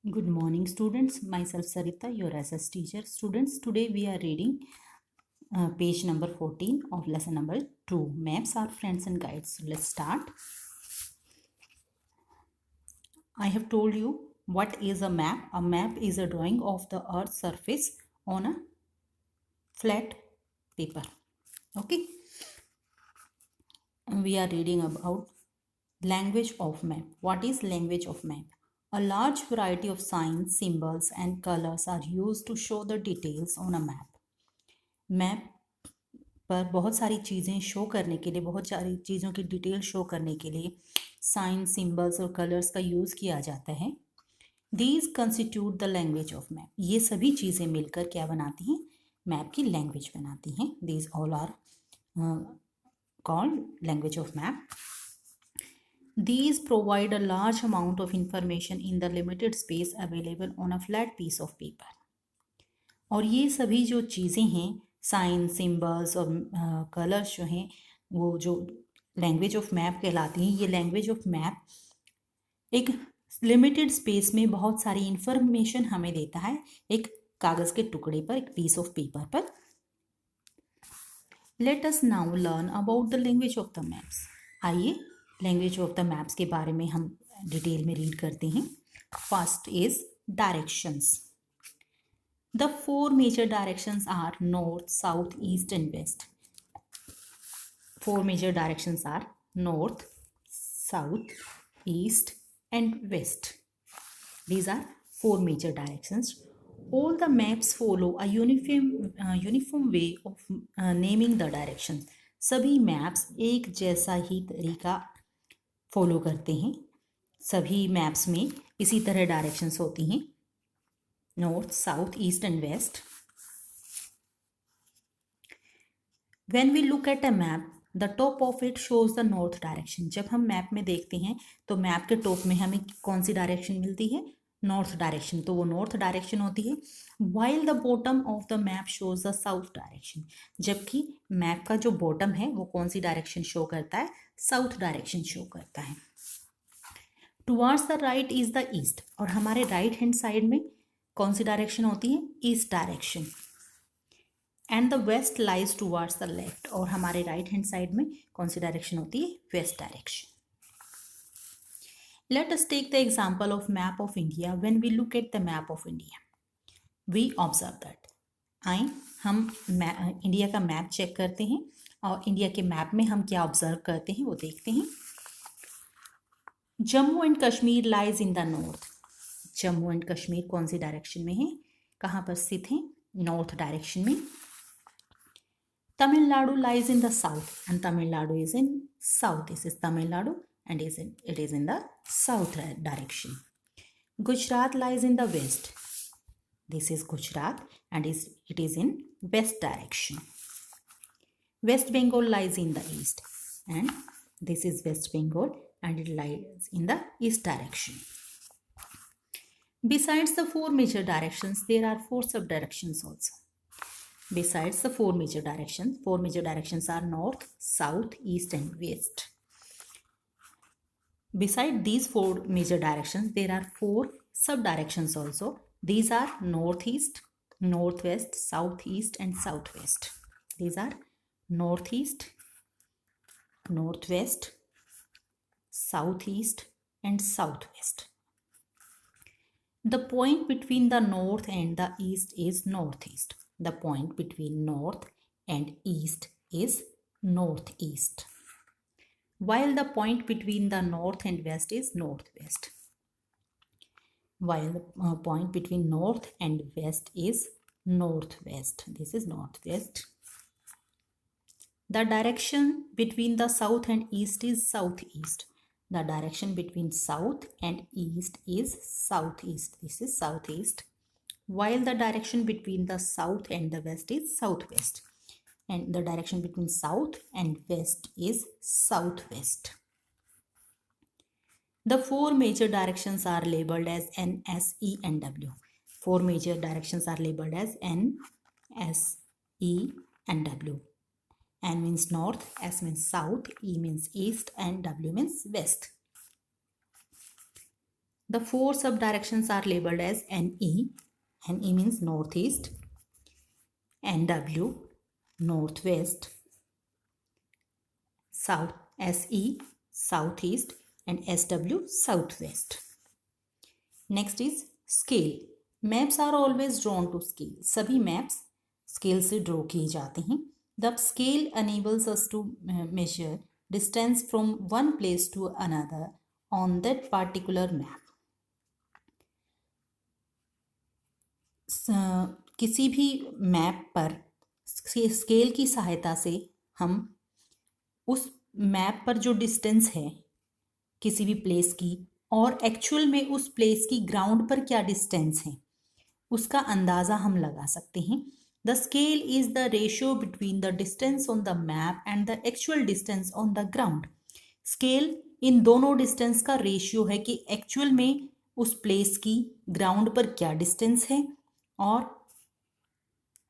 Good morning, students. Myself Sarita, your SS teacher. Students, today we are reading page number 14 of lesson number 2. Maps are friends and guides. So let's start. I have told you what is a map. A map is a drawing of the earth's surface on a flat paper. Okay. We are reading about language of map. What is language of map? A large variety of signs, symbols and colors are used to show the details on a map. Map पर बहुत सारी चीज़ें show करने के लिए, बहुत सारी चीज़ों की डिटेल शो करने के लिए साइन, सिंबल्स और कलर्स का यूज़ किया जाता है. These constitute the language of map. ये सभी चीज़ें मिलकर क्या बनाती हैं? मैप की लैंग्वेज बनाती हैं. These all are called language of map. These provide a large amount of information in the limited space available on a flat piece of paper. और ये सभी जो चीज़ें हैं, साइन, सिंबल्स और कलर्स जो हैं, वो जो लैंग्वेज ऑफ मैप कहलाती हैं. ये लैंग्वेज ऑफ मैप एक लिमिटेड स्पेस में बहुत सारी इंफॉर्मेशन हमें देता है एक कागज़ के टुकड़े पर, एक पीस ऑफ पेपर पर. Let us now learn about the language of the maps. आइए लैंग्वेज ऑफ द मैप्स के बारे में हम डिटेल में रीड करते हैं. First is directions. The four major directions are north, south, east and west. Four major directions are north, south, east and west. These are four major directions. All the maps follow a uniform way of naming the directions. सभी maps एक जैसा ही तरीका follow करते हैं. सभी maps में इसी तरह डायरेक्शंस होती हैं. North, south, east and west. When we look at a map, the top of it shows the north direction. जब हम मैप में देखते हैं तो मैप के टॉप में हमें कौन सी डायरेक्शन मिलती है? North direction. तो वो नॉर्थ डायरेक्शन होती है. While the bottom of the map shows the south direction. जबकि मैप का जो बॉटम है वो कौन सी डायरेक्शन शो करता है? साउथ डायरेक्शन शो करता है. Towards the right is the east. और हमारे राइट हैंड साइड में कौन सी डायरेक्शन होती है? East direction. And the west lies towards the left. और हमारे राइट हैंड साइड में कौन सी डायरेक्शन होती है? West direction. Let us take the example of map of India. When we look at the map of India we observe that. आए हम India का map check करते हैं और इंडिया के मैप में हम क्या ऑब्जर्व करते हैं वो देखते हैं. Jammu and Kashmir lies in the north. Jammu and Kashmir कौन सी डायरेक्शन में है? कहाँ पर स्थित है? नॉर्थ डायरेक्शन में. Tamil Nadu lies in the south and Tamil Nadu is in south. This is Tamil Nadu and it is in the south direction. Gujarat lies in the west. This is Gujarat and it is in west direction. West Bengal lies in the east and this is West Bengal and it lies in the east direction. Besides the four major directions, there are four sub-directions also. Besides the four major directions are north, south, east and west. Beside these four major directions, there are four sub-directions also. These are northeast, northwest, southeast and southwest. These are northeast, northwest, southeast and southwest. The point between the north and the east is northeast. The point between north and east is northeast. While the point between the north and west is northwest. While the point between north and west is northwest. This is northwest. The direction between the south and east is southeast. The direction between south and east is southeast. This is southeast. While the direction between the south and the west is southwest. And the direction between south and west is southwest. The four major directions are labeled as N, S, E and W. Four major directions are labeled as N, S, E and W. N means north, S means south, E means east and W means west. The four sub directions are labeled as NE. NE means northeast, NW northwest, south SE southeast, and SW southwest. Next is scale. Maps are always drawn to scale. सभी maps scale से draw किए जाते हैं. The scale enables us to measure distance from one place to another on that particular map. किसी भी map पर scale की सहायता से हम उस मैप पर जो डिस्टेंस है किसी भी प्लेस की और एक्चुअल में उस प्लेस की ग्राउंड पर क्या डिस्टेंस है उसका अंदाज़ा हम लगा सकते हैं. The scale is the ratio between the distance on the map and the actual distance on the ground. Scale in दोनों डिस्टेंस का रेशियो है कि एक्चुअल में उस प्लेस की ग्राउंड पर क्या डिस्टेंस है और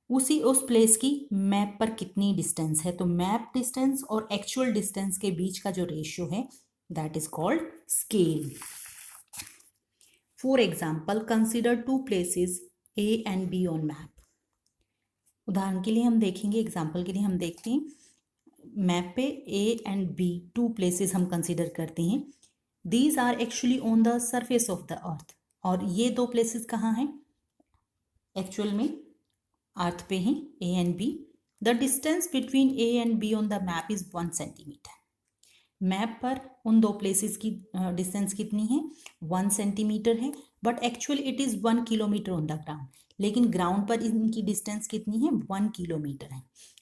उस प्लेस की मैप पर कितनी डिस्टेंस है. तो मैप डिस्टेंस और एक्चुअल डिस्टेंस के बीच का जो रेशियो है that is called scale. For example, consider two places A and B on map. उदाहरण के लिए हम देखेंगे, एग्जाम्पल के लिए हम देखते हैं मैप पे A and B two places हम कंसिडर करते हैं. These are actually on the surface of the earth. और ये दो प्लेसेस कहाँ हैं? एक्चुअल में अर्थ पे हैं A and B. The distance between A and B on the map is 1 centimetre. Map पर उन दो प्लेसेस की डिस्टेंस कितनी है? 1 सेंटीमीटर है. But actual it is 1 kilometre on the ground. लेकिन ग्राउंड पर इनकी डिस्टेंस कितनी है? 1 किलोमीटर है.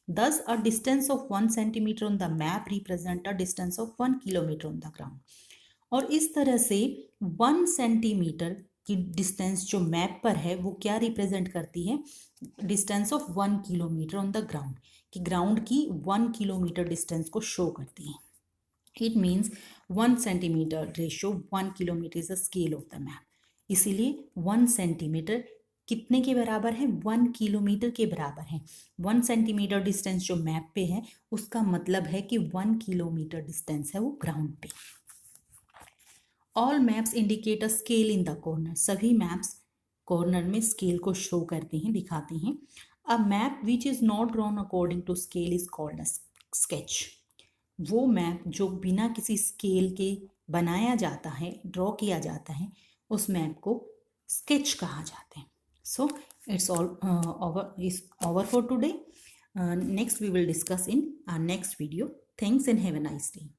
दस a distance of 1 centimetre on the map represent a distance of 1 kilometre on the ground. और इस तरह से 1 सेंटीमीटर की डिस्टेंस जो मैप पर है वो क्या रिप्रेजेंट करती है? Distance of 1 kilometre on the ground. कि ग्राउंड की 1 किलोमीटर डिस्टेंस को शो करती है. It means 1 centimeter ratio 1 kilometer is the scale of the map. इसीलिए 1 सेंटीमीटर कितने के बराबर है? 1 किलोमीटर के बराबर है. 1 सेंटीमीटर डिस्टेंस जो मैप पे है उसका मतलब है कि 1 किलोमीटर डिस्टेंस है वो ग्राउंड पे. All maps indicate a scale in the corner. सभी मैप्स कॉर्नर में स्केल को शो करते हैं, दिखाते हैं. A map which is not drawn according to scale is called a sketch. वो मैप जो बिना किसी स्केल के बनाया जाता है, ड्रॉ किया जाता है, उस मैप को स्केच कहा जाता है. So it's all over for today. Next we will discuss in our next video. Thanks and have a nice day.